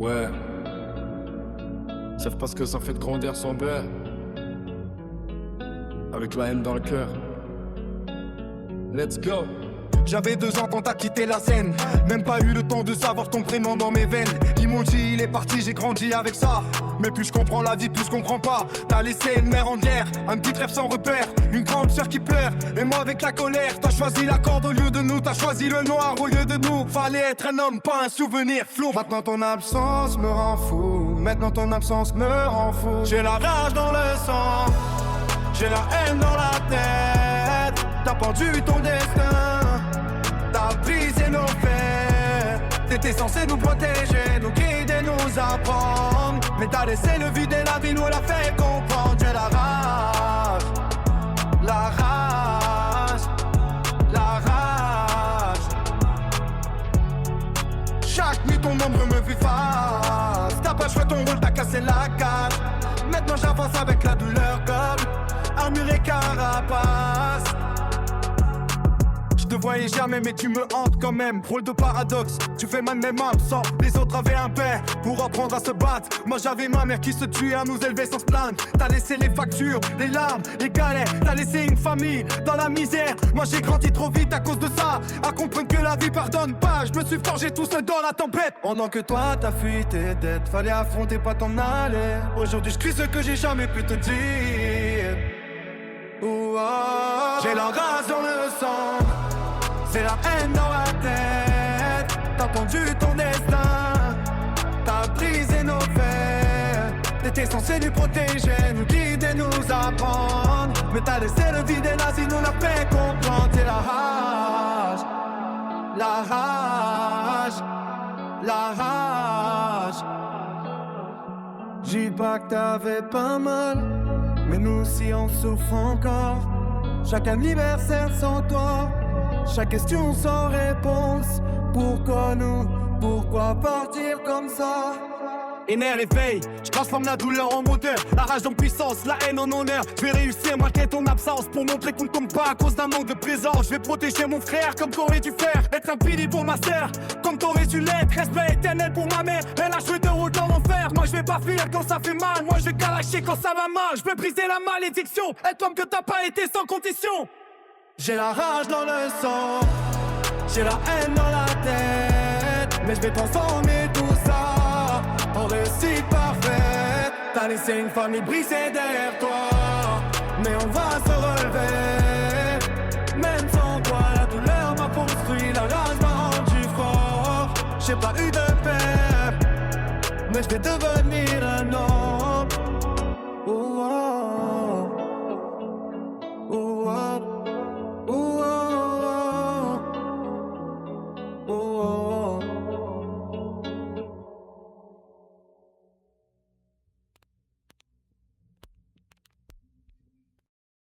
Ouais. Ils savent pas ce que ça fait de grandir son père. Avec la haine dans le cœur. Let's go. J'avais 2 ans quand t'as quitté la scène. Même pas eu le temps de savoir ton prénom dans mes veines. Ils m'ont dit il est parti, j'ai grandi avec ça. Mais plus je comprends la vie, plus je comprends pas. T'as laissé une mère en guerre, un petit rêve sans repère, une grande sœur qui pleure, et moi avec la colère. T'as choisi la corde au lieu de nous, t'as choisi le noir au lieu de nous. Fallait être un homme, pas un souvenir flou. Maintenant ton absence me rend fou. Maintenant ton absence me rend fou. J'ai la rage dans le sang, j'ai la haine dans la tête. T'as pendu ton destin, t'as brisé nos fers. T'étais censé nous protéger, nous guider, nous apprendre. Mais t'as laissé le vide et la vie nous l'a fait comprendre. J'ai la rage, la rage, la rage. Chaque nuit ton ombre me fait face. T'as pas joué ton rôle, t'as cassé la cage. Maintenant j'avance avec la douleur comme armure et carapace. Je te voyais jamais mais tu me hantes quand même. Rôle de paradoxe, tu fais mal même absent. Les autres avaient un père pour apprendre à se battre. Moi j'avais ma mère qui se tuait à nous élever sans se plaindre. T'as laissé les factures, les larmes, les galères. T'as laissé une famille dans la misère. Moi j'ai grandi trop vite à cause de ça. À comprendre que la vie pardonne pas. Je me suis forgé tout seul dans la tempête. Pendant que toi t'as fui tes dettes, fallait affronter pas t'en aller. Aujourd'hui je crie ce que j'ai jamais pu te dire. J'ai la rage dans le sang, c'est la haine dans la tête. T'as pendu ton destin, t'as brisé nos fers. T'étais censé nous protéger, nous guider, nous apprendre. Mais t'as laissé le vide et la vie nous l'a fait comprendre. C'est la rage, la rage, la rage. J'dis pas que t'avais pas mal, mais nous aussi on souffre encore. Chaque anniversaire sans toi, chaque question sans réponse. Pourquoi nous? Pourquoi partir comme ça? Énerve et veille, je transforme la douleur en moteur. La rage en puissance, la haine en honneur. Je vais réussir malgré ton absence, pour montrer qu'on ne tombe pas à cause d'un manque de présence. Je vais protéger mon frère comme t'aurais dû faire. Être un pilier pour ma sœur, comme t'aurais dû l'être. Respect éternel pour ma mère, elle a joué de rôle dans l'enfer. Moi je vais pas fuir quand ça fait mal, moi je vais calacher quand ça va mal. Je veux briser la malédiction, être homme que t'as pas été sans condition. J'ai la rage dans le sang, j'ai la haine dans la tête. Mais je vais transformer tout ça en réussite parfaite. T'as laissé une famille brisée derrière toi, mais on va se relever. Même sans toi la douleur m'a construit, la rage m'a rendu fort. J'ai pas eu de père, mais je vais devenir un homme.